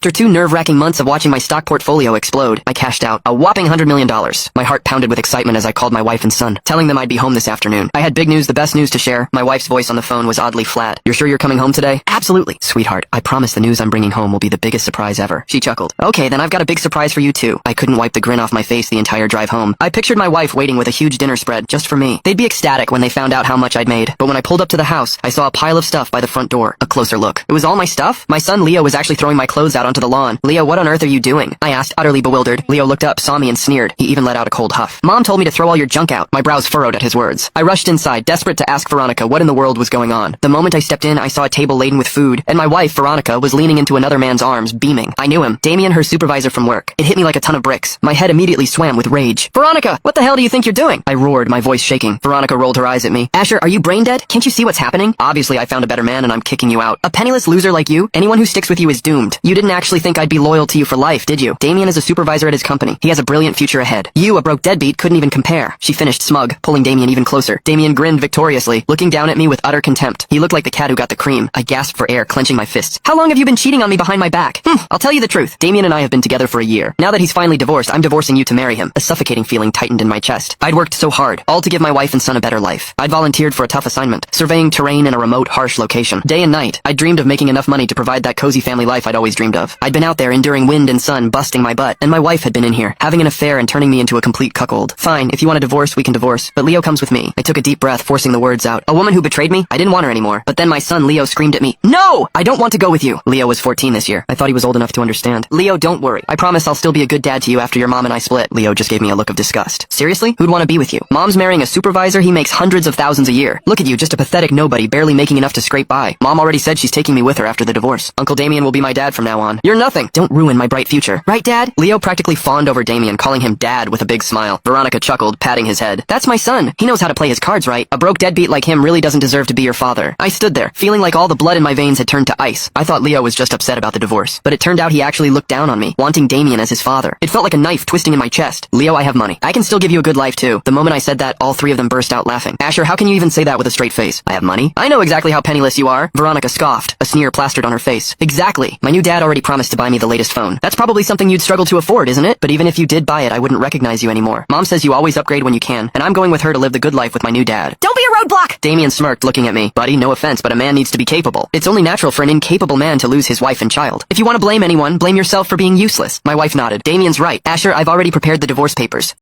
After 2 nerve-wracking months of watching my stock portfolio explode, I cashed out a whopping $100 million. My heart pounded with excitement as I called my wife and son, telling them I'd be home this afternoon. I had big news, the best news to share. My wife's voice on the phone was oddly flat. "You're sure you're coming home today?" "Absolutely. Sweetheart, I promise the news I'm bringing home will be the biggest surprise ever." She chuckled. "Okay, then I've got a big surprise for you too." I couldn't wipe the grin off my face the entire drive home. I pictured my wife waiting with a huge dinner spread just for me. They'd be ecstatic when they found out how much I'd made. But when I pulled up to the house, I saw a pile of stuff by the front door. A closer look. It was all my stuff? My son Leo was actually throwing my clothes out onto the lawn. "Leo, what on earth are you doing?" I asked, utterly bewildered. Leo looked up, saw me, and sneered. He even let out a cold huff. "Mom told me to throw all your junk out." My brows furrowed at his words. I rushed inside, desperate to ask Veronica what in the world was going on. The moment I stepped in, I saw a table laden with food, and my wife, Veronica, was leaning into another man's arms, beaming. I knew him. Damien, her supervisor from work. It hit me like a ton of bricks. My head immediately swam with rage. "Veronica, what the hell do you think you're doing?" I roared, my voice shaking. Veronica rolled her eyes at me. "Asher, are you brain dead? Can't you see what's happening? Obviously, I found a better man and I'm kicking you out. A penniless loser like you? Anyone who sticks with you is doomed. You didn't actually think I'd be loyal to you for life, did you? Damien is a supervisor at his company. He has a brilliant future ahead. You, a broke deadbeat, couldn't even compare." She finished smug, pulling Damien even closer. Damien grinned victoriously, looking down at me with utter contempt. He looked like the cat who got the cream. I gasped for air, clenching my fists. "How long have you been cheating on me behind my back?" "I'll tell you the truth. Damien and I have been together for a year. Now that he's finally divorced, I'm divorcing you to marry him." A suffocating feeling tightened in my chest. I'd worked so hard, all to give my wife and son a better life. I'd volunteered for a tough assignment, surveying terrain in a remote, harsh location. Day and night, I dreamed of making enough money to provide that cozy family life I'd always dreamed of. I'd been out there enduring wind and sun, busting my butt, and my wife had been in here, having an affair and turning me into a complete cuckold. "Fine, if you want a divorce, we can divorce, but Leo comes with me." I took a deep breath, forcing the words out. "A woman who betrayed me? I didn't want her anymore." But then my son Leo screamed at me, "No! I don't want to go with you." Leo was 14 this year. I thought he was old enough to understand. "Leo, don't worry. I promise I'll still be a good dad to you after your mom and I split." Leo just gave me a look of disgust. "Seriously? Who'd want to be with you? Mom's marrying a supervisor, he makes hundreds of thousands a year. Look at you, just a pathetic nobody, barely making enough to scrape by. Mom already said she's taking me with her after the divorce. Uncle Damien will be my dad from now on." "You're nothing. Don't ruin my bright future." "Right, Dad?" Leo practically fawned over Damien, calling him Dad with a big smile. Veronica chuckled, patting his head. "That's my son. He knows how to play his cards right. A broke deadbeat like him really doesn't deserve to be your father." I stood there, feeling like all the blood in my veins had turned to ice. I thought Leo was just upset about the divorce, but it turned out he actually looked down on me, wanting Damien as his father. It felt like a knife twisting in my chest. "Leo, I have money. I can still give you a good life too." The moment I said that, all three of them burst out laughing. "Asher, how can you even say that with a straight face?" "I have money? I know exactly how penniless you are." Veronica scoffed, a sneer plastered on her face. "Exactly. My new dad already promised to buy me the latest phone. That's probably something you'd struggle to afford, isn't it? But even if you did buy it, I wouldn't recognize you anymore. Mom says you always upgrade when you can, and I'm going with her to live the good life with my new dad." "Don't be a roadblock!" Damien smirked, looking at me. "Buddy, no offense, but a man needs to be capable. It's only natural for an incapable man to lose his wife and child. If you want to blame anyone, blame yourself for being useless." My wife nodded. "Damien's right. Asher, I've already prepared the divorce papers.